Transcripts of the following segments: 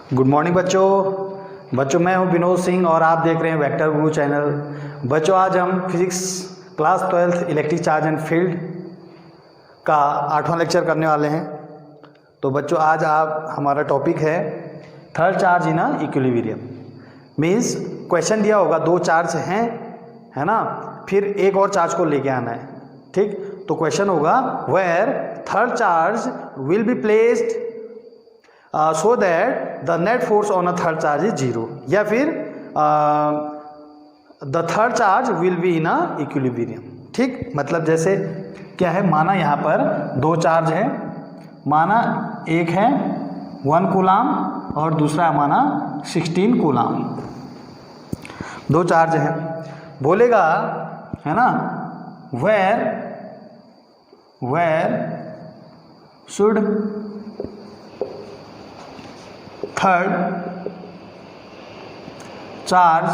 Good morning बच्चों मैं हूं विनोद सिंह और आप देख रहे हैं वेक्टर गुरु चैनल। बच्चों आज हम physics class 12 electric charge and field का 8वां लेक्चर करने वाले हैं। तो बच्चों आज हमारा टॉपिक है third charge in equilibrium. Means question दिया होगा दो चार्ज हैं, है ना, फिर एक और चार्ज को लेके आना है। ठीक, तो क्वेश्चन होगा where third charge will be placed so that the net force on a third charge is 0, या फिर the third charge will be in a equilibrium। ठीक, मतलब जैसे क्या है, माना यहाँ पर दो चार्ज है, माना एक है 1 कूलाम और दूसरा माना 16 कूलाम, दो चार्ज है। बोलेगा है ना, where should third charge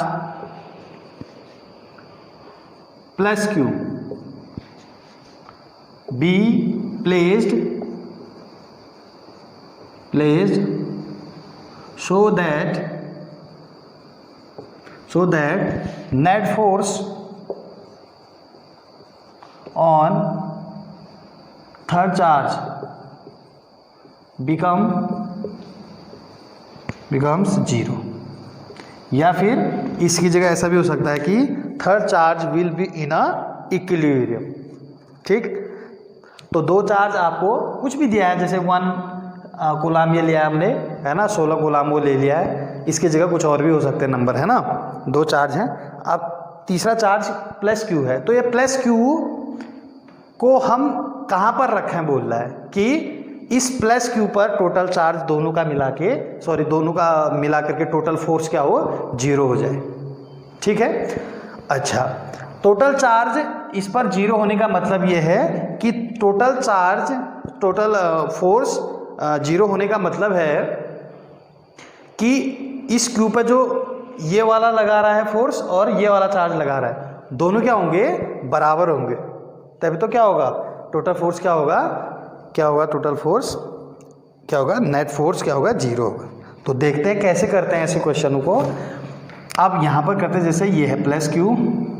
plus Q B placed so that net force on third charge becomes 0, या फिर इसकी जगह ऐसा भी हो सकता है कि third charge will be in a equilibrium. ठीक, तो दो चार्ज आपको कुछ भी दिया है, जैसे 1 कूलाम ये लिया हमने, है ना, 16 कूलाम वो ले लिया है, इसकी जगह कुछ और भी हो सकते हैं नंबर, है ना। दो चार्ज हैं, अब तीसरा चार्ज प्लस क्यू है, तो ये प्लस क्यू को हम कहाँ पर रखें बोल रहा है कि इस प्लस क्यू पर टोटल चार्ज दोनों का मिला करके टोटल फोर्स क्या हो, 0 हो जाए। ठीक है, अच्छा, टोटल चार्ज इस पर 0 होने का मतलब ये है कि टोटल फोर्स 0 होने का मतलब है कि इस क्यू पर जो ये वाला लगा रहा है फोर्स और ये वाला चार्ज लगा रहा है, दोनों क्या होंगे, बराबर होंगे, तभी तो क्या होगा, टोटल फोर्स क्या होगा, टोटल फोर्स क्या होगा, नेट फोर्स क्या होगा, 0 होगा। तो देखते हैं कैसे करते हैं ऐसे क्वेश्चनों को। अब यहाँ पर करते हैं, जैसे ये है प्लस क्यू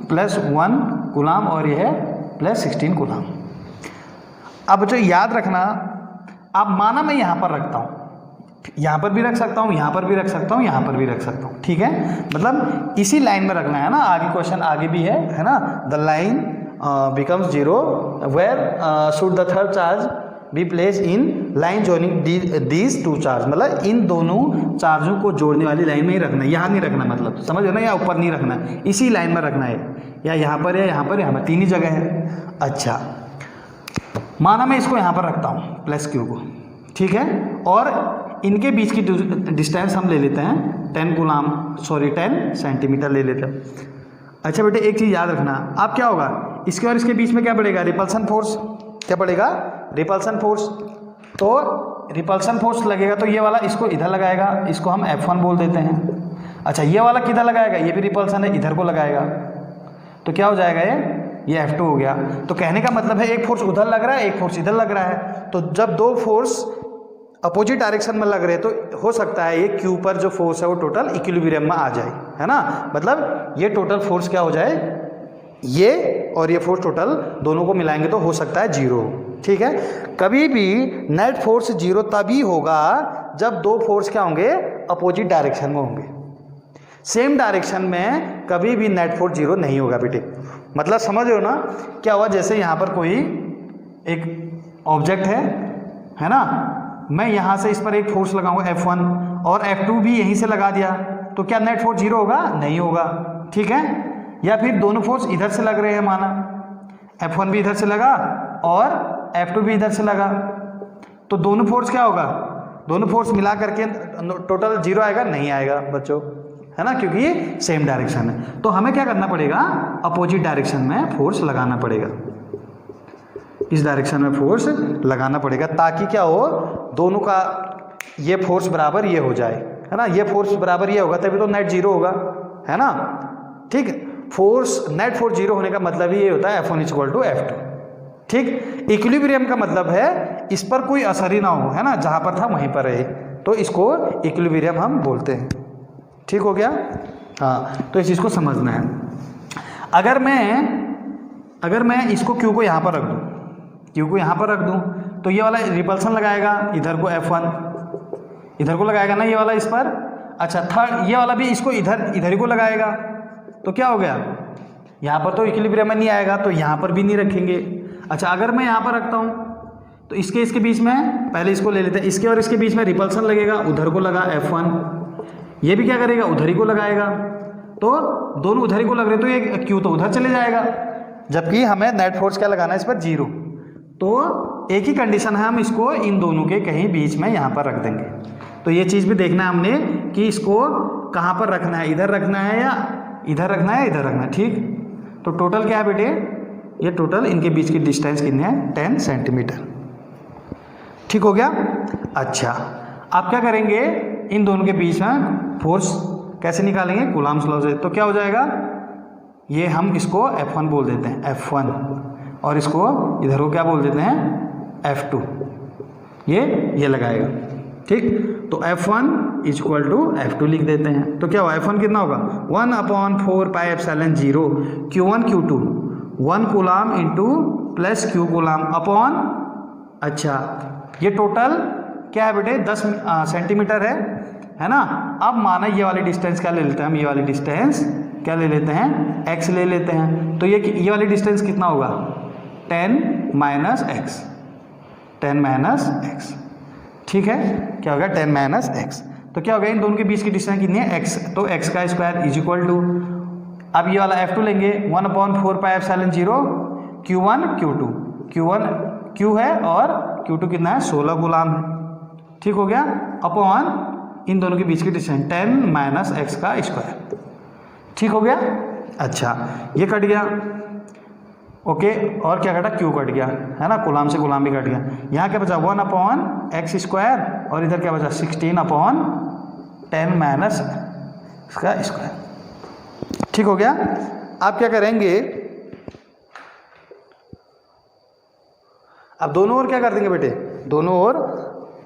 प्लस 1 कूलाम और ये है प्लस 16 कूलाम। अब जो याद रखना, अब माना मैं यहाँ पर रखता हूँ, यहाँ पर भी रख सकता हूँ, यहाँ पर भी रख सकता हूँ, यहाँ पर भी रख सकता हूँ। ठीक है, मतलब इसी लाइन में रखना है ना, आगे क्वेश्चन आगे भी है ना। The line becomes 0 where should the third charge be placed in line joining these two charge, मतलब इन दोनों चार्जों को जोड़ने वाली लाइन में ही रखना है, यहाँ नहीं रखना, मतलब समझ रहे ना, या ऊपर नहीं रखना है, इसी लाइन में रखना है, या यहाँ पर है, यहाँ पर तीन ही जगह है। अच्छा, माना मैं इसको यहाँ पर रखता हूँ प्लस क्यू को, ठीक है, और इनके बीच की डिस्टेंस हम ले लेते हैं 10 सेंटीमीटर ले लेते हैं। अच्छा बेटे, एक चीज़ याद रखना, अब क्या होगा, इसके और इसके बीच में क्या पड़ेगा, रिपल्सन फोर्स, क्या पड़ेगा, रिपल्सन फोर्स। तो रिपल्सन फोर्स लगेगा तो ये वाला इसको इधर लगाएगा, इसको हम F1 बोल देते हैं। अच्छा, ये वाला किधर लगाएगा, ये भी रिपल्सन है, इधर को लगाएगा, तो क्या हो जाएगा, ये F2 हो गया। तो कहने का मतलब है एक फोर्स उधर लग रहा है, एक फोर्स इधर लग रहा है, तो जब दो फोर्स अपोजिट डायरेक्शन में लग रहे हैं तो हो सकता है ये क्यू पर जो फोर्स है वो टोटल इक्विलिब्रियम में आ जाए, है ना, मतलब ये टोटल फोर्स क्या हो जाए, ये और ये फोर्स टोटल दोनों को मिलाएंगे तो हो सकता है 0। ठीक है, कभी भी नेट फोर्स 0 तभी होगा जब दो फोर्स क्या होंगे, अपोजिट डायरेक्शन में होंगे। सेम डायरेक्शन में कभी भी नेट फोर्स 0 नहीं होगा बेटे, मतलब समझ रहे हो ना। क्या हुआ, जैसे यहाँ पर कोई एक ऑब्जेक्ट है ना, मैं यहाँ से इस पर एक फोर्स लगाऊंगा F1 और F2 भी यहीं से लगा दिया, तो क्या नेट फोर्स 0 होगा, नहीं होगा। ठीक है, या फिर दोनों फोर्स इधर से लग रहे हैं, माना F1 भी इधर से लगा और F2 भी इधर से लगा, तो दोनों फोर्स क्या होगा, दोनों फोर्स मिला करके टोटल 0 आएगा, नहीं आएगा बच्चों, है ना, क्योंकि ये सेम डायरेक्शन है। तो हमें क्या करना पड़ेगा, अपोजिट डायरेक्शन में फोर्स लगाना पड़ेगा, इस डायरेक्शन में फोर्स लगाना पड़ेगा, ताकि क्या हो, दोनों का ये फोर्स बराबर ये हो जाए, है ना, ये फोर्स बराबर ये होगा तभी तो नेट 0 होगा, है ना। ठीक, फोर्स नेट फोर्स 0 होने का मतलब ही ये होता है F1 = F2। ठीक, इक्विलिब्रियम का मतलब है इस पर कोई असर ही ना हो, है ना, जहां पर था वहीं पर रहे। तो इसको इक्विलिब्रियम हम बोलते हैं। ठीक हो गया। हाँ, तो इस चीज़ को समझना है। अगर मैं इसको Q को यहाँ पर रख दूँ, Q को यहाँ पर रख दूँ, तो ये वाला रिपल्सन लगाएगा, इधर को F1 इधर को लगाएगा ना, ये वाला इस पर। अच्छा, थर्ड ये वाला भी इसको इधर ही को लगाएगा, तो क्या हो गया, यहाँ पर तो इक्विलिब्रियम में नहीं आएगा, तो यहाँ पर भी नहीं रखेंगे। अच्छा, अगर मैं यहाँ पर रखता हूँ तो इसके बीच में, पहले इसको ले लेते हैं, इसके और इसके बीच में रिपल्सन लगेगा, उधर को लगा F1, ये भी क्या करेगा, उधर ही को लगाएगा, तो दोनों उधर ही को लग रहे, तो ये Q तो उधर चले जाएगा, जबकि हमें नेट फोर्स क्या लगाना है इस पर, 0। तो एक ही कंडीशन है, हम इसको इन दोनों के कहीं बीच में यहाँ पर रख देंगे। तो ये चीज़ भी देखना है हमने कि इसको कहाँ पर रखना है, इधर रखना है या इधर रखना है, इधर रखना है। ठीक, तो टोटल क्या है बेटे, ये टोटल इनके बीच की डिस्टेंस कितनी है, 10 सेंटीमीटर। ठीक हो गया। अच्छा, आप क्या करेंगे, इन दोनों के बीच में फोर्स कैसे निकालेंगे, कूलम्ब्स लॉ से। तो क्या हो जाएगा, ये हम इसको F1 बोल देते हैं, F1, और इसको इधर को क्या बोल देते हैं, F2, ये लगाएगा। ठीक, तो F1 इक्वल टू F2 लिख देते हैं। तो क्या होगा, F1 कितना होगा, 1/4 pi epsilon 0 Q1 Q2, 1 coulomb into plus Q coulomb upon, अच्छा ये टोटल क्या है बेटे, 10 सेंटीमीटर है ना। अब माना ये वाली डिस्टेंस क्या ले लेते हैं हम, ये वाली डिस्टेंस क्या ले लेते हैं, x ले लेते हैं। तो ये वाली डिस्टेंस कितना होगा, 10 माइनस एक्स, 10 माइनस एक्स। ठीक है, क्या होगा, 10 माइनस एक्स। तो क्या होगा, इन दोनों के बीच की डिस्टेंस कितनी है, x, तो x का स्क्वायर इज इक्वल टू, अब ये वाला F2 लेंगे, 1/4 pi epsilon 0 Q1 Q2, Q1 Q है और Q2 कितना है, 16 कूलम है। ठीक हो गया, अपॉन इन दोनों के बीच की डिस्टेंस 10 माइनस एक्स का स्क्वायर। ठीक हो गया। अच्छा, ये कट गया, ओके, और क्या कटा, Q कट गया, है ना, कूलम से कूलम भी कट गया। यहाँ क्या बचा, 1/x स्क्वायर, और इधर क्या बचा, 16/10 माइनस इसका स्क्वायर। ठीक हो गया। आप क्या करेंगे, अब दोनों ओर क्या कर देंगे बेटे, दोनों ओर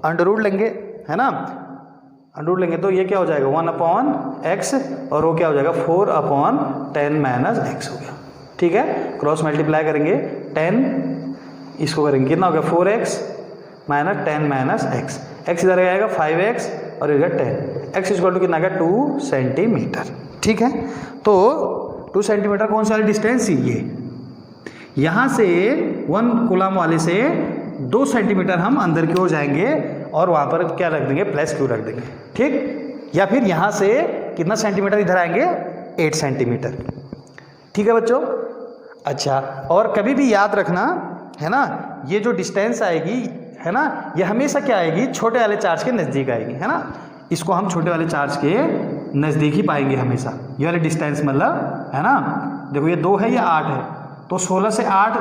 अंडर रूट लेंगे, है ना, अंडर रूट लेंगे, तो ये क्या हो जाएगा, 1/x, और वो क्या हो जाएगा, 4/10 माइनस एक्स हो गया। ठीक है, क्रॉस मल्टीप्लाई करेंगे, 10 इसको करेंगे, कितना हो गया, 4x minus 10 minus x, x इधर आएगा 5x और इधर 10, एक्स इक्वल टू कितना आ गया, 2 सेंटीमीटर। ठीक है, तो 2 सेंटीमीटर कौन सी वाली डिस्टेंस, ये यहाँ से 1 कूलम वाले से 2 सेंटीमीटर हम अंदर की ओर जाएंगे और वहाँ पर क्या रख देंगे, प्लस Q रख देंगे। ठीक, या फिर यहाँ से कितना सेंटीमीटर इधर आएंगे, 8 सेंटीमीटर। ठीक है बच्चों। अच्छा, और कभी भी याद रखना, है ना, ये जो डिस्टेंस आएगी, है ना, ये हमेशा क्या आएगी, छोटे वाले चार्ज के नज़दीक आएगी, है ना, इसको हम छोटे वाले चार्ज के नज़दीक ही पाएंगे हमेशा। ये वाली डिस्टेंस मतलब, है ना, देखो ये 2 है, ये 8 है, तो 16 से 8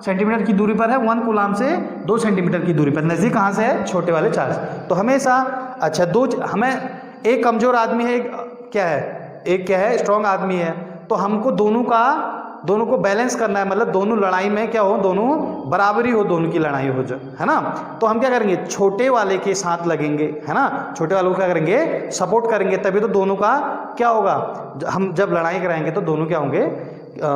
सेंटीमीटर की दूरी पर है, 1 कूलम से 2 सेंटीमीटर की दूरी पर, नज़दीक कहाँ से है, छोटे वाले चार्ज। तो हमेशा, अच्छा, हमें एक कमज़ोर आदमी है, एक क्या है, स्ट्रॉन्ग आदमी है, तो हमको दोनों को बैलेंस करना है, मतलब दोनों लड़ाई में क्या हो, दोनों बराबरी हो, दोनों की लड़ाई हो जो, है ना। तो हम क्या करेंगे, छोटे वाले के साथ लगेंगे, है ना, छोटे वालों को क्या करेंगे, सपोर्ट करेंगे, तभी तो दोनों का क्या होगा, हम जब लड़ाई कराएंगे तो दोनों क्या होंगे,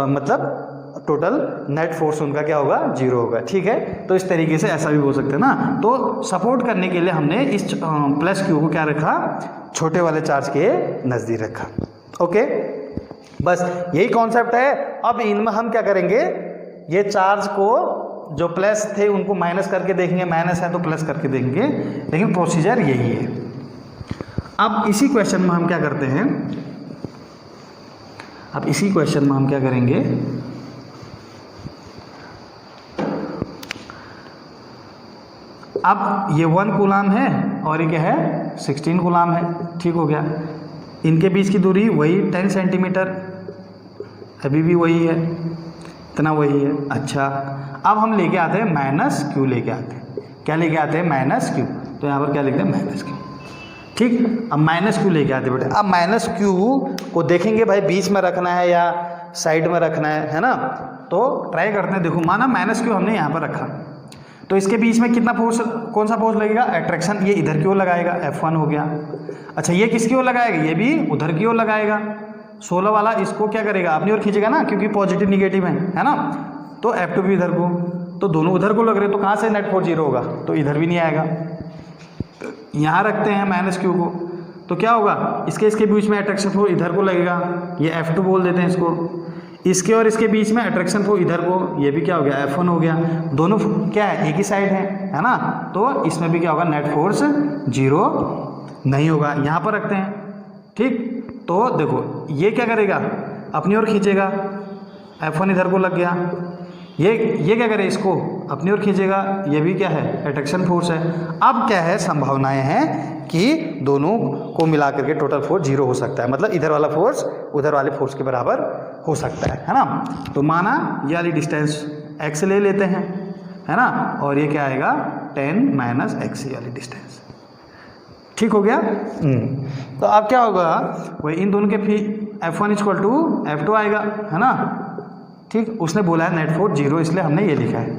मतलब टोटल नेट फोर्स उनका क्या होगा, 0 होगा। ठीक है, तो इस तरीके से ऐसा भी बोल सकते हैं ना। तो सपोर्ट करने के लिए हमने इस प्लस Q को क्या रखा, छोटे वाले चार्ज के नज़दीक रखा। ओके, बस यही कॉन्सेप्ट है। अब इनमें हम क्या करेंगे, ये चार्ज को जो प्लस थे उनको माइनस करके देखेंगे, माइनस है तो प्लस करके देखेंगे, लेकिन प्रोसीजर यही है। अब इसी क्वेश्चन में हम क्या करते हैं, अब इसी क्वेश्चन में हम क्या करेंगे, अब ये 1 कूलम है और ये क्या है, 16 कूलम है। ठीक हो गया, इनके बीच की दूरी वही 10 सेंटीमीटर, अभी भी वही है, इतना वही है। अच्छा, अब हम लेके आते हैं माइनस Q, लेके आते हैं, क्या लेके आते हैं, माइनस Q। तो यहाँ पर क्या लिखते हैं, माइनस Q। ठीक, अब माइनस Q लेके आते बेटे। अब माइनस Q को देखेंगे भाई, बीच में रखना है या साइड में रखना है ना। तो ट्राई करते हैं, देखो माना माइनस Q हमने यहाँ पर रखा, तो इसके बीच में कितना फोर्स, कौन सा फोर्स लगेगा, अट्रैक्शन, ये इधर की ओर लगाएगा, F1 हो गया। अच्छा ये किसकी ओर लगाएगा, ये भी उधर की ओर लगाएगा। 16 वाला इसको क्या करेगा, अपनी ओर खींचेगा ना, क्योंकि पॉजिटिव निगेटिव है ना, तो F2 भी इधर को, तो दोनों उधर को लग रहे, तो कहाँ से नेट फोर्स 0 होगा, तो इधर भी नहीं आएगा। यहाँ रखते हैं -Q को, तो क्या होगा, इसके बीच में अट्रैक्शन फोर्स इधर को लगेगा, ये F2 बोल देते हैं इसको। इसके और इसके बीच में अट्रैक्शन फोर्स इधर को, ये भी क्या हो गया, F1 हो गया। दोनों क्या है, एक ही साइड है ना, तो इसमें भी क्या होगा, नेट फोर्स 0 नहीं होगा। यहाँ पर रखते हैं, ठीक। तो देखो ये क्या करेगा, अपनी ओर खींचेगा, F1 इधर को लग गया। ये क्या करे, इसको अपनी ओर खींचेगा, ये भी क्या है, अट्रैक्शन फोर्स है। अब क्या है, संभावनाएं हैं कि दोनों को मिला करके टोटल फोर्स 0 हो सकता है, मतलब इधर वाला फोर्स उधर वाले फोर्स के बराबर हो सकता है ना। तो माना ये वाली डिस्टेंस x ले लेते हैं, है ना, और ये क्या आएगा 10 - x वाली डिस्टेंस, ठीक हो गया। तो अब क्या होगा, वही इन दोनों के फिर F1 = F2 आएगा, है ना, ठीक। उसने बोला है नेट फोर्स 0, इसलिए हमने ये लिखा है,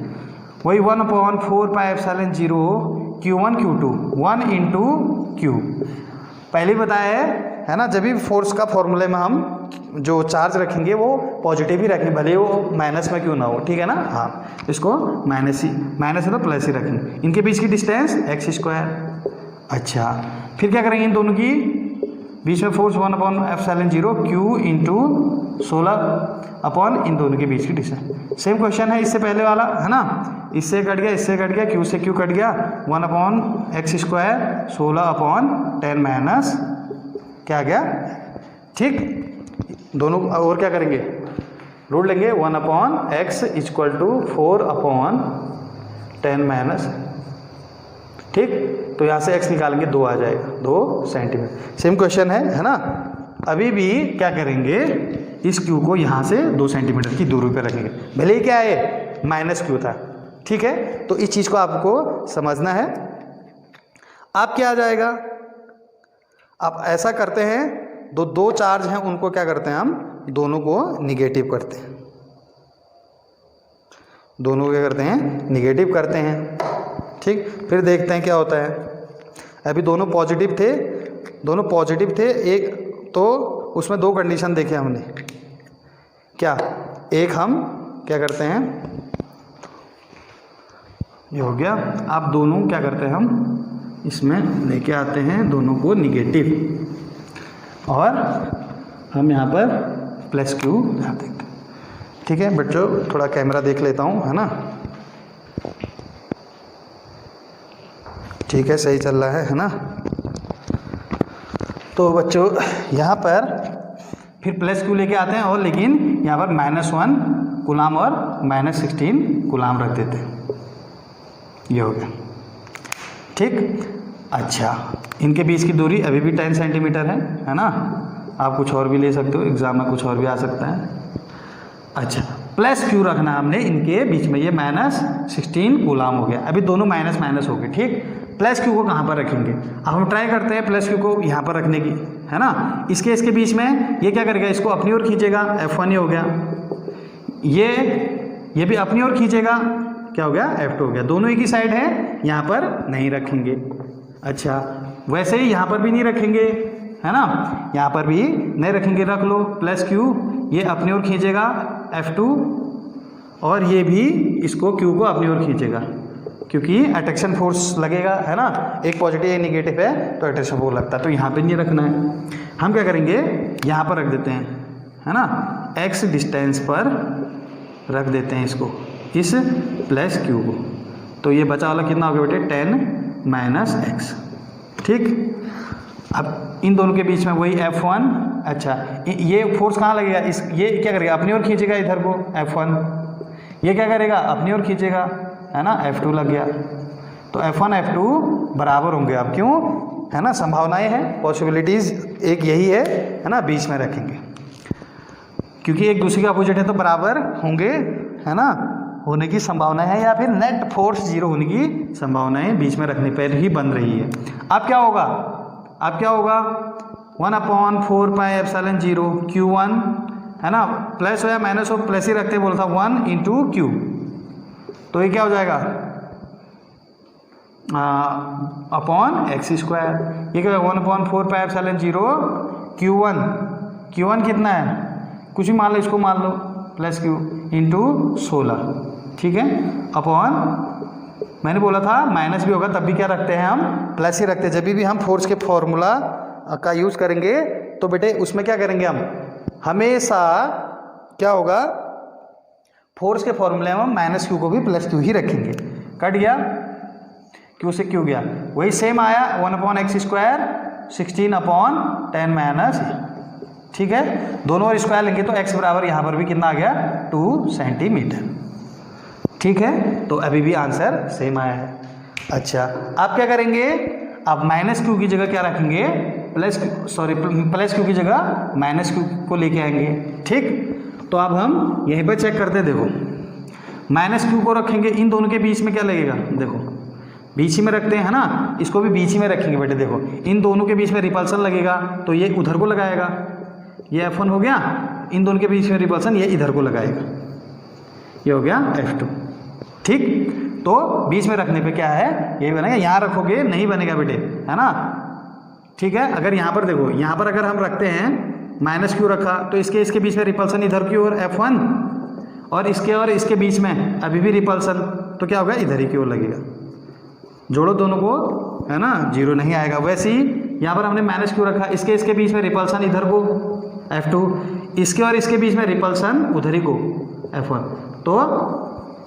वही 1/4πε0 Q1 Q2 1 × Q। पहले ही बताया है ना, जब भी फोर्स का फॉर्मूले में हम जो चार्ज रखेंगे वो पॉजिटिव ही रखेंगे, भले वो माइनस में क्यों ना हो, ठीक है ना। हाँ, इसको माइनस है तो प्लस ही रखेंगे। इनके बीच की डिस्टेंस x²। अच्छा फिर क्या करेंगे, इन दोनों की बीच में फोर्स 1/ε0 Q × 16 इन दोनों के बीच की डिस्टेंस। सेम क्वेश्चन है इससे पहले वाला, है ना, इससे कट गया, इससे कट गया, Q से Q कट गया, 1/x² 16/10 क्या गया, ठीक। दोनों और क्या करेंगे, रूल लेंगे, 1/x = 4/10 ठीक। तो यहाँ से x निकालेंगे, 2 आ जाएगा, 2 सेंटीमीटर। सेम क्वेश्चन है ना। अभी भी क्या करेंगे, इस Q को यहाँ से 2 सेंटीमीटर की दूरी पर रखेंगे, भले ही क्या है -Q था, ठीक है। तो इस चीज़ को आपको समझना है। अब क्या आ जाएगा, अब ऐसा करते हैं, दो चार्ज हैं उनको क्या करते हैं, हम दोनों को निगेटिव करते हैं, दोनों को क्या करते हैं, निगेटिव करते हैं, ठीक। फिर देखते हैं क्या होता है। अभी दोनों पॉजिटिव थे, एक तो उसमें 2 कंडीशन देखे हमने, क्या, एक हम क्या करते हैं, ये हो गया। आप दोनों क्या करते हैं, हम इसमें लेके आते हैं दोनों को निगेटिव, और हम यहाँ पर +Q यहाँ देखते हैं, ठीक है बच्चों। थोड़ा कैमरा देख लेता हूँ, है ना, ठीक है, सही चल रहा है ना। तो बच्चों यहाँ पर फिर +Q लेके आते हैं, और लेकिन यहाँ पर -1 कूलाम और -16 कूलाम रख देते हैं, ये हो गया, ठीक। अच्छा इनके बीच की दूरी अभी भी 10 सेंटीमीटर है ना। आप कुछ और भी ले सकते हो, एग्जाम में कुछ और भी आ सकता है। अच्छा +Q रखना हमने इनके बीच में, ये -16 कूलाम हो गया। अभी दोनों माइनस हो गए, ठीक। +Q को कहाँ पर रखेंगे, अब हम ट्राई करते हैं +Q को यहाँ पर रखने की, है ना। इसके बीच में ये क्या करेगा, इसको अपनी ओर खींचेगा, F1 ही हो गया। ये भी अपनी ओर खींचेगा, क्या हो गया, F2 हो गया। दोनों एक ही साइड है, यहाँ पर नहीं रखेंगे। अच्छा वैसे ही यहाँ पर भी नहीं रखेंगे, है ना, यहाँ पर भी नहीं रखेंगे, रख लो +Q, ये अपनी ओर खींचेगा F2, और ये भी इसको Q को अपनी ओर खींचेगा, क्योंकि अट्रैक्शन फोर्स लगेगा, है ना, एक पॉजिटिव एक निगेटिव है, तो अट्रैक्शन फोर्स लगता है, तो यहाँ पे नहीं रखना है। हम क्या करेंगे, यहाँ पर रख देते हैं, है ना, x डिस्टेंस पर रख देते हैं इसको, इस +Q को। तो ये बचा वाला कितना हो गया बेटे, 10 - x, ठीक। अब इन दोनों के बीच में वही F1। अच्छा ये फोर्स कहाँ लगेगा, ये क्या करेगा, अपनी ओर खींचेगा इधर को F1, ये क्या करेगा, अपनी ओर खींचेगा, है ना, F2 लग गया। तो F1 F2 बराबर होंगे। अब क्यों, है ना, संभावनाएं हैं, पॉसिबिलिटीज़ एक यही है ना, बीच में रखेंगे, क्योंकि एक दूसरे का अपोजिट है तो बराबर होंगे, है ना, होने की संभावनाएं है, या फिर नेट फोर्स 0 होने की संभावनाएं बीच में रखने पर ही बन रही है। अब क्या होगा, 1/4πε0 Q1, है ना, प्लस हो या माइनस हो, प्लस ही रखते बोलता 1 × Q, तो ये क्या हो जाएगा अपॉन एक्स स्क्वायर, ये क्या 1/4πε0 Q1, Q1 कितना है, कुछ भी मान लो, इसको मान लो प्लस Q इंटू 16, ठीक है, अपॉन, मैंने बोला था माइनस भी होगा तब भी क्या रखते हैं हम, प्लस ही रखते हैं। जब भी हम फोर्स के फॉर्मूला का यूज़ करेंगे तो बेटे उसमें क्या करेंगे हम, हमेशा क्या होगा, फोर्स के फॉर्मूले में हम माइनस क्यू को भी प्लस क्यू ही रखेंगे। कट गया, क्यू से क्यू गया, वही सेम आया 1/x स्क्वायर 16/10 माइनस, ठीक है, दोनों और स्क्वायर लेंगे तो x बराबर यहाँ पर भी कितना आ गया 2 सेंटीमीटर, ठीक है, तो अभी भी आंसर सेम आया है। अच्छा, आप क्या करेंगे, आप माइनस क्यू की जगह क्या रखेंगे, प्लस क्यू की जगह माइनस क्यू को लेके आएंगे, ठीक। तो अब हम यहीं पर चेक करते हैं, देखो माइनस क्यू को रखेंगे, इन दोनों के बीच में क्या लगेगा, देखो बीच ही में रखते हैं, है ना, इसको भी बीच ही में रखेंगे बेटे, देखो इन दोनों के बीच में रिपल्सन लगेगा तो ये उधर को लगाएगा, ये F1 हो गया, इन दोनों के बीच में रिपल्सन ये इधर को लगाएगा, ये हो गया F2, ठीक। तो बीच में रखने पे क्या है, ये बनेगा, यहाँ रखोगे नहीं बनेगा बेटे, है ना, ठीक है। अगर यहाँ पर देखो, यहाँ पर अगर हम रखते हैं माइनस क्यू रखा तो इसके बीच में रिपल्सन इधर की ओर F1, और इसके बीच में अभी भी रिपल्सन, तो क्या होगा, इधर ही की ओर लगेगा, जोड़ो दोनों को, है ना, 0 नहीं आएगा। वैसे ही यहाँ पर हमने माइनस क्यू रखा, इसके बीच में रिपल्सन इधर को F2, इसके और इसके बीच में रिपल्सन उधर ही को F1, तो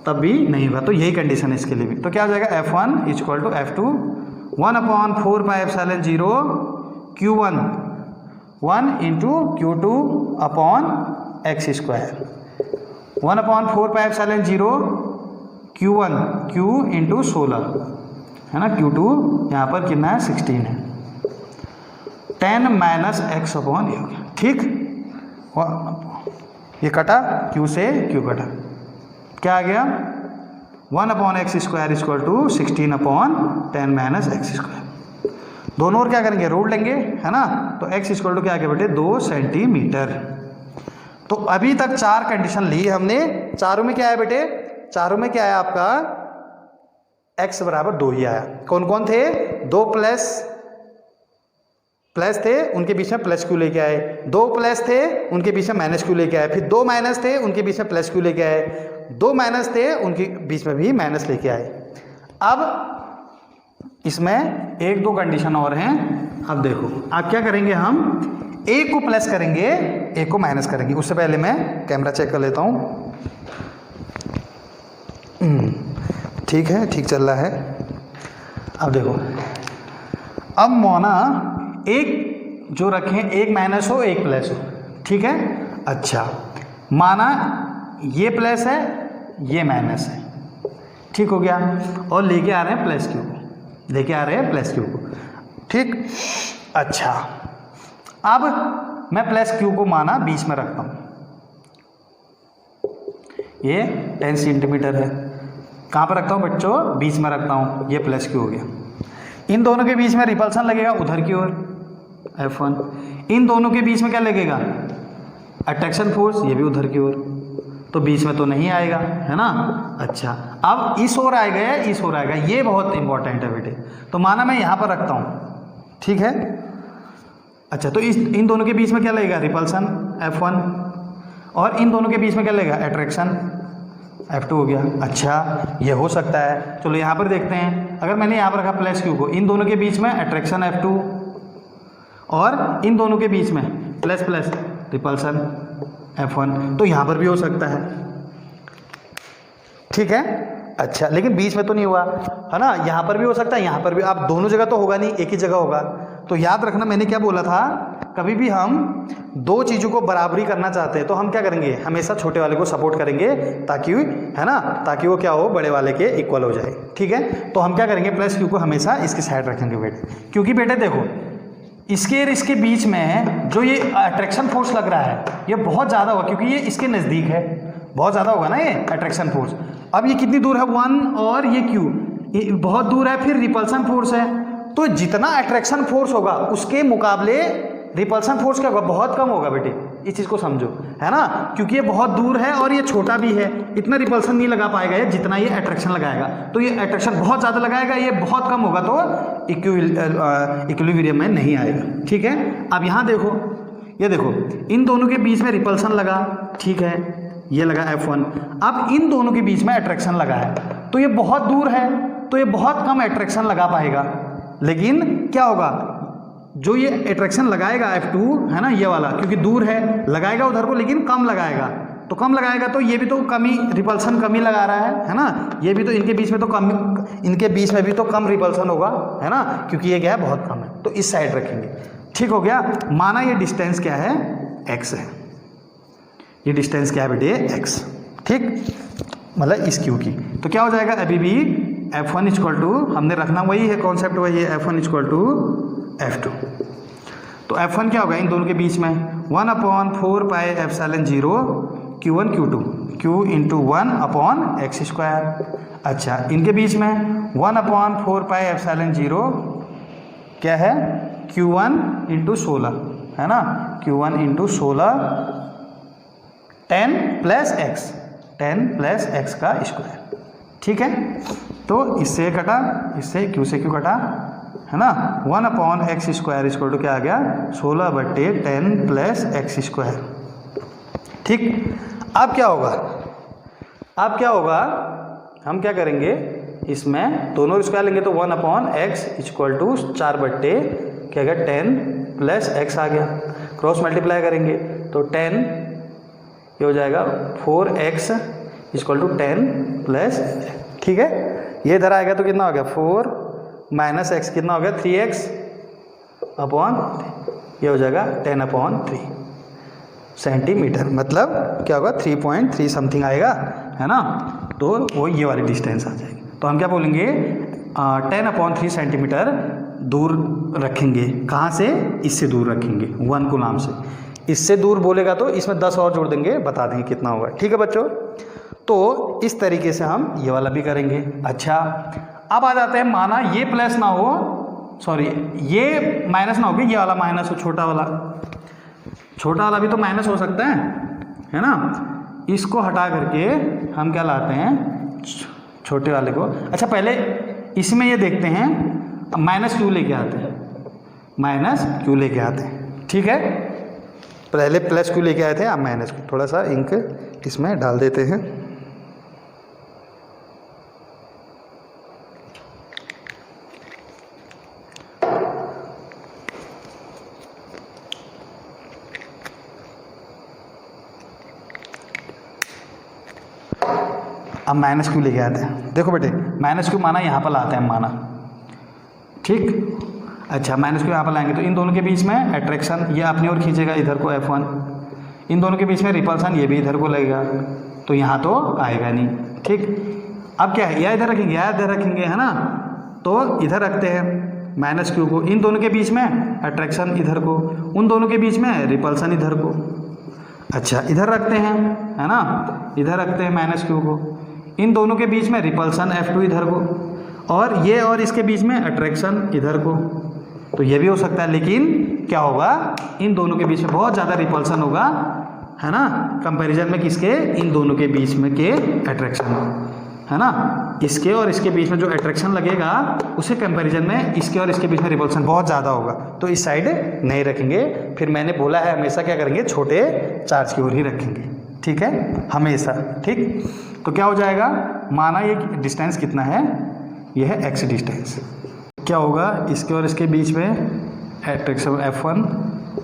तब भी नहीं होगा, तो यही कंडीशन है इसके लिए भी। तो क्या हो जाएगा, F1 = F2 1/4πε0 Q1 1 × Q2 upon x square, 1/4πε0 Q1 Q × 16, है ना, Q2 यहाँ पर कितना है 16 है, 10 माइनस एक्स अपॉन ये हो गया, ठीक। ये कटा, Q से Q कटा, क्या आ गया 1/x square = 16/10 minus x square. दोनों और क्या करेंगे, रूट लेंगे, है ना, तो x = क्या आ गया बेटे 2 सेंटीमीटर। तो अभी तक 4 कंडीशन ली हमने, चारों में क्या है बेटे, चारों में क्या है आपका x बराबर 2 ही आया। कौन कौन थे, 2 प्लस थे, उनके बीच में प्लस क्यू लेके आए, 2 प्लस थे उनके बीच में माइनस क्यू लेके आए, फिर 2 माइनस थे उनके बीच में प्लस क्यू लेके आए, 2 माइनस थे उनके बीच में भी माइनस लेके आए। अब इसमें 1-2 कंडीशन और हैं। अब देखो आप क्या करेंगे, हम एक को प्लस करेंगे, एक को माइनस करेंगे। उससे पहले मैं कैमरा चेक कर लेता हूँ, ठीक है, ठीक चल रहा है। अब देखो, अब मोना एक जो रखें, एक माइनस हो एक प्लस हो, ठीक है। अच्छा, माना ये प्लस है ये माइनस है, ठीक हो गया, और लेके आ रहे हैं प्लस क्यू को, लेके आ रहे हैं प्लस क्यू को, ठीक। अच्छा, अब मैं प्लस क्यू को माना बीच में रखता हूँ, ये 10 सेंटीमीटर है, कहाँ पर रखता हूँ बच्चों, बीच में रखता हूँ, ये प्लस क्यू हो गया। इन दोनों के बीच में रिपल्सन लगेगा उधर की ओर F1, इन दोनों के बीच में क्या लगेगा, अट्रैक्शन फोर्स, ये भी उधर की ओर, तो बीच में तो नहीं आएगा, है ना। अच्छा, अब इस ओर आएगा या इस ओर आएगा, ये बहुत इंपॉर्टेंट है बेटे। तो माना मैं यहाँ पर रखता हूँ, ठीक है। अच्छा, तो इन दोनों के बीच में क्या लगेगा, रिपल्सन F1, और इन दोनों के बीच में क्या लगेगा, अट्रैक्शन F2 हो गया। अच्छा, ये हो सकता है, चलो यहाँ पर देखते हैं। अगर मैंने यहाँ पर रखा प्लस क्यू को, इन दोनों के बीच में अट्रैक्शन F2, और इन दोनों के बीच में प्लस प्लस रिपल्सन F1, तो यहाँ पर भी हो सकता है, ठीक है। अच्छा, लेकिन बीच में तो नहीं हुआ, है ना, यहाँ पर भी हो सकता है, यहाँ पर भी। आप दोनों जगह तो होगा नहीं, एक ही जगह होगा। तो याद रखना, मैंने क्या बोला था, कभी भी हम 2 चीज़ों को बराबरी करना चाहते हैं तो हम क्या करेंगे, हमेशा छोटे वाले को सपोर्ट करेंगे, ताकि, है ना, ताकि वो क्या हो, बड़े वाले के इक्वल हो जाए, ठीक है। तो हम क्या करेंगे, प्लस क्यू को हमेशा इसकी साइड रखेंगे बेटे, क्योंकि बेटे देखो, इसके और इसके बीच में जो ये अट्रैक्शन फोर्स लग रहा है, ये बहुत ज़्यादा होगा, क्योंकि ये इसके नज़दीक है, बहुत ज़्यादा होगा ना ये अट्रैक्शन फोर्स। अब ये कितनी दूर है, 1, और ये Q ये बहुत दूर है, फिर रिपल्सन फोर्स है, तो जितना अट्रैक्शन फोर्स होगा उसके मुकाबले रिपल्सन फोर्स क्या होगा, बहुत कम होगा बेटे। इस चीज़ को समझो, है ना, क्योंकि ये बहुत दूर है और ये छोटा भी है, इतना रिपल्सन नहीं लगा पाएगा ये जितना ये अट्रैक्शन लगाएगा। तो ये अट्रैक्शन बहुत ज़्यादा लगाएगा, ये बहुत कम होगा तो इक्विलिब्रियम में नहीं आएगा। ठीक है, अब यहाँ देखो, ये देखो इन दोनों के बीच में रिपल्सन लगा, ठीक है, ये लगा F1। अब इन दोनों के बीच में अट्रैक्शन लगा है, तो ये बहुत दूर है तो ये बहुत कम अट्रैक्शन लगा पाएगा। लेकिन क्या होगा, जो ये अट्रैक्शन लगाएगा F2, है ना, ये वाला, क्योंकि दूर है लगाएगा उधर को, लेकिन कम लगाएगा, तो कम लगाएगा तो ये भी तो कमी रिपल्सन कमी लगा रहा है ना, ये भी तो इनके बीच में तो कम, इनके बीच में भी तो कम रिपल्सन होगा, है ना, क्योंकि ये क्या है, बहुत कम है, तो इस साइड रखेंगे। ठीक हो गया, माना ये डिस्टेंस क्या है, x है, ये डिस्टेंस क्या है बेटे, x, ठीक, मतलब इस क्यू की। तो क्या हो जाएगा, अभी भी F1 इक्वल टू, हमने रखना वही है, कॉन्सेप्ट वही है, F1 इक्वल टू F2। तो F1 क्या होगा इन दोनों के बीच में, 1/4 pi epsilon 0 Q1 Q2 Q into 1/x²। अच्छा, इनके बीच में 1/4 पाई एप्सिलॉन 0 क्या है, Q1 इंटू 16, है ना, Q1 इंटू 16 10 प्लस x का स्क्वायर। ठीक है, तो इससे कटा, इससे Q से Q कटा, है ना, 1/x² इक्वल टू क्या आ गया, 16/10 प्लस x²। ठीक, अब क्या होगा, अब क्या होगा, हम क्या करेंगे, इसमें दोनों स्क्वायर लेंगे तो 1/x इक्वल टू 4/, क्या गया, 10 प्लस x आ गया, क्रॉस मल्टीप्लाई करेंगे तो 10, ये हो जाएगा 4x इक्वल टू 10 प्लस, ठीक है, ये इधर आएगा तो कितना हो गया, 4 माइनस x कितना हो गया, 3x अपॉन, ये हो जाएगा 10/3 सेंटीमीटर, मतलब क्या होगा, 3.3 समथिंग आएगा, है ना, तो वो ये वाली डिस्टेंस आ जाएगी। तो हम क्या बोलेंगे, 10/3 सेंटीमीटर दूर रखेंगे, कहाँ से, इससे दूर रखेंगे 1 कूलम से, इससे दूर बोलेगा तो इसमें 10 और जोड़ देंगे, बता देंगे कितना होगा। ठीक है बच्चों, तो इस तरीके से हम ये वाला भी करेंगे। अच्छा, अब आ जाते हैं, माना ये प्लस ना हो, सॉरी ये माइनस ना हो, ये वाला माइनस हो, छोटा वाला भी तो माइनस हो सकता है ना, इसको हटा करके हम क्या लाते हैं, छोटे वाले को। अच्छा, पहले इसमें ये देखते हैं, -q लेके आते हैं, -q लेके आते हैं। ठीक है, पहले +q लेके आए थे, अब -q, थोड़ा सा इंक इसमें डाल देते हैं। अब -q लेके आते हैं। देखो बेटे, -q माना यहाँ पर लाते हैं, माना, ठीक। अच्छा, -q यहाँ पर लाएंगे तो इन दोनों के बीच में अट्रैक्शन, ये अपनी ओर खींचेगा इधर को F1, इन दोनों के बीच में रिपल्सन, ये भी इधर को लगेगा, तो यहाँ तो आएगा नहीं। ठीक, अब क्या है, या इधर रखेंगे या इधर रखेंगे, है ना, तो इधर रखते हैं -q को, इन दोनों के बीच में अट्रैक्शन इधर को, उन दोनों के बीच में रिपल्सन इधर को। अच्छा, इधर रखते हैं, है ना, इधर रखते हैं -q को, इन दोनों के बीच में रिपल्सन F2 इधर को, और ये और इसके बीच में अट्रैक्शन इधर को, तो ये भी हो सकता है। लेकिन क्या होगा, इन दोनों के बीच में बहुत ज़्यादा रिपल्सन होगा, है ना, कंपैरिजन में किसके, इन दोनों के बीच में के अट्रैक्शन, है ना, इसके और इसके बीच में जो अट्रैक्शन लगेगा उसे कंपैरिजन में इसके और इसके बीच में रिपल्सन बहुत ज़्यादा होगा, तो इस साइड नहीं रखेंगे। फिर मैंने बोला है हमेशा क्या करेंगे, छोटे चार्ज की ओर ही रखेंगे। ठीक है, हमेशा। ठीक, तो क्या हो जाएगा, माना ये डिस्टेंस कितना है, ये है x डिस्टेंस, क्या होगा, इसके और इसके बीच में अट्रैक्शन F1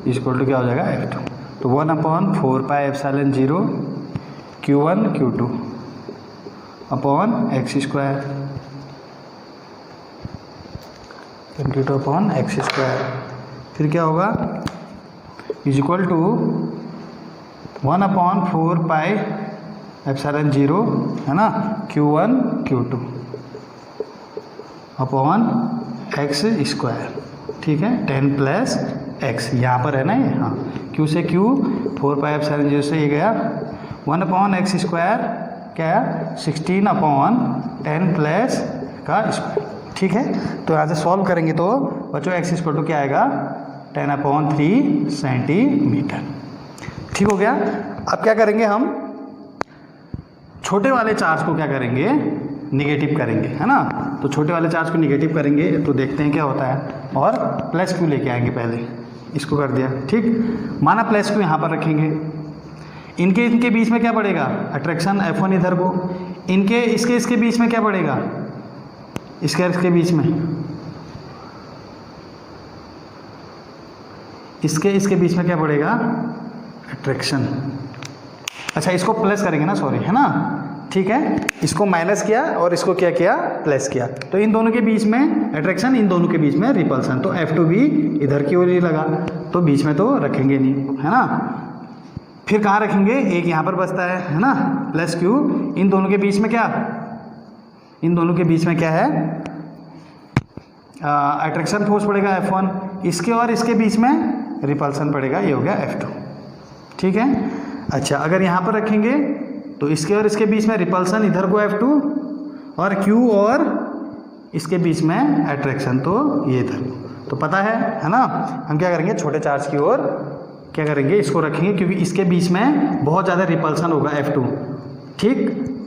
इक्वल टू क्या हो जाएगा, F2, तो 1/4 pi epsilon 0 Q1 Q2 upon x² upon x², फिर क्या होगा, इक्वल टू 1/4 पाई एप्सिलॉन 0, है ना, Q1 Q2 अपॉन x²। ठीक है, 10 प्लस x, यहाँ पर है ना ये, हाँ, Q से Q 4 पाई एप्सिलॉन 0 से ये गया 1/x², क्या है, 16/10 प्लस का स्क्वायर। ठीक है, तो यहाँ से सॉल्व करेंगे तो बच्चों x इक्वल टू क्या आएगा, 10/3 सेंटीमीटर। ठीक हो गया। अब क्या करेंगे हम, छोटे वाले चार्ज को क्या करेंगे, निगेटिव करेंगे, है ना। तो छोटे वाले चार्ज को निगेटिव करेंगे तो देखते हैं क्या होता है, और प्लस क्यू लेके आएंगे। पहले इसको कर दिया, ठीक। माना प्लस क्यू यहाँ पर रखेंगे, इनके बीच में क्या पड़ेगा, अट्रैक्शन F1 इधर को, इसके बीच में क्या पड़ेगा, इसके बीच में, इसके बीच में क्या पड़ेगा, अट्रैक्शन। अच्छा, इसको प्लस करेंगे ना, सॉरी, है ना, ठीक है। इसको माइनस किया और इसको क्या किया, प्लस किया। तो इन दोनों के बीच में अट्रैक्शन, इन दोनों के बीच में रिपल्सन। तो F2 भी इधर की ओर ही लगा, तो बीच में तो रखेंगे नहीं, है ना। फिर कहाँ रखेंगे, एक यहाँ पर बचता है ना, प्लस क्यू। इन दोनों के बीच में क्या, इन दोनों के बीच में क्या है, अट्रैक्शन फोर्स पड़ेगा F1, इसके और इसके बीच में रिपल्सन पड़ेगा, ये हो गया F2, ठीक है। अच्छा, अगर यहाँ पर रखेंगे तो इसके और इसके बीच में रिपल्सन इधर को F2, और Q और इसके बीच में अट्रैक्शन, तो ये इधर। तो पता है ना, हम क्या करेंगे, छोटे चार्ज की ओर क्या करेंगे, इसको रखेंगे, क्योंकि इसके बीच में बहुत ज़्यादा रिपल्सन होगा F2, ठीक,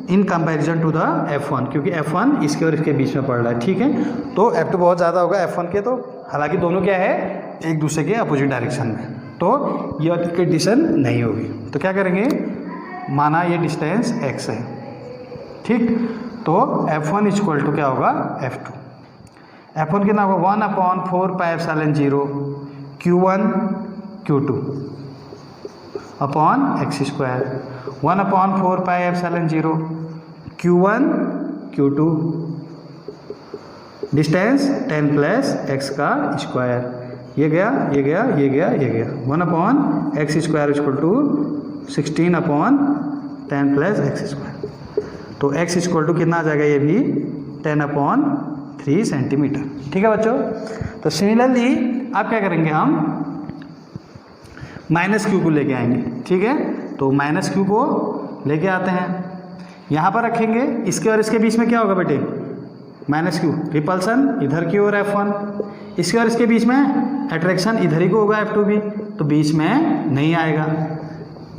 in comparison to the F1, क्योंकि F1 इसके और इसके बीच में पड़ रहा है, ठीक है। तो F2 बहुत ज़्यादा होगा F1 के, तो हालांकि दोनों क्या है, एक दूसरे के अपोजिट डायरेक्शन में, तो ये कंडीशन नहीं होगी। तो क्या करेंगे, माना ये डिस्टेंस x है, ठीक, तो F1 इक्वल टू क्या होगा, F2। F1 कितना होगा, 1/4πε0 Q1 Q2 upon x², 1/4πε0 Q1 Q2, distance 10 plus x का स्क्वायर, ये गया, ये गया, ये गया, ये गया, 1/x² equal to 16/10 plus x²। तो x इक्वल टू कितना आ जाएगा, ये भी 10/3 सेंटीमीटर, ठीक है बच्चों। तो सिमिलरली आप क्या करेंगे, हम माइनस क्यू को लेके आएंगे, ठीक है। तो माइनस क्यू को लेके आते हैं, यहाँ पर रखेंगे, इसके और इसके बीच में क्या होगा बेटे, माइनस क्यू, रिपल्सन इधर की ओर F1, इसके और इसके बीच में अट्रैक्शन इधर ही को होगा F2 भी, तो बीच में नहीं आएगा।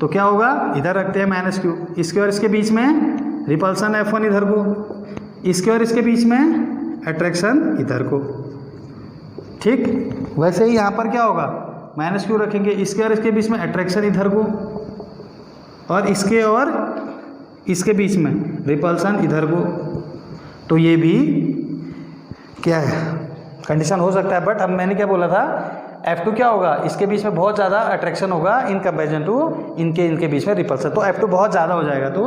तो क्या होगा, इधर रखते हैं माइनस क्यू, इसके और इसके बीच में रिपल्सन F1 इधर को, इसके और इसके बीच में अट्रैक्शन इधर को, ठीक। वैसे ही यहाँ पर क्या होगा, माइनस क्यू रखेंगे, इसके और इसके बीच में अट्रैक्शन इधर को, और इसके और इसके बीच में रिपल्सन इधर को। तो ये भी क्या है, कंडीशन हो सकता है। बट अब मैंने क्या बोला था, F2 क्या होगा, इसके बीच में बहुत ज़्यादा अट्रैक्शन होगा इन कंपेरिजन टू इनके बीच में रिपल्सन, तो F2 बहुत ज़्यादा हो जाएगा, तो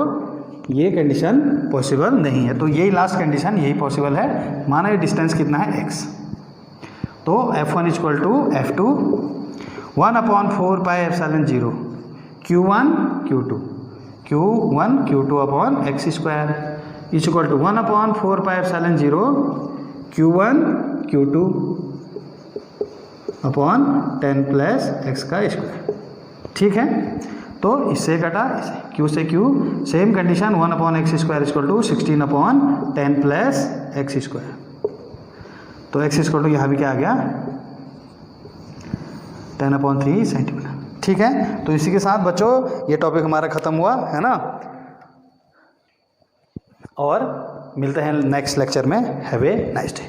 ये कंडीशन पॉसिबल नहीं है। तो यही लास्ट कंडीशन, यही पॉसिबल है। माना ये डिस्टेंस कितना है, x, तो F1 equal to F2 1/4πε0 Q1 Q2 Q1 Q2 upon x² equal to 1/4πε0 Q1 Q2 upon 10 plus x², ठीक है। तो इससे कटा, Q से Q, same condition, 1/x² equal to 16/10 plus x²। तो x इक्वल टू यहाँ भी क्या आ गया, 10/3 सेंटीमीटर, ठीक है। तो इसी के साथ बच्चों ये टॉपिक हमारा ख़त्म हुआ, है ना। और मिलते हैं नेक्स्ट लेक्चर में। Have a nice day.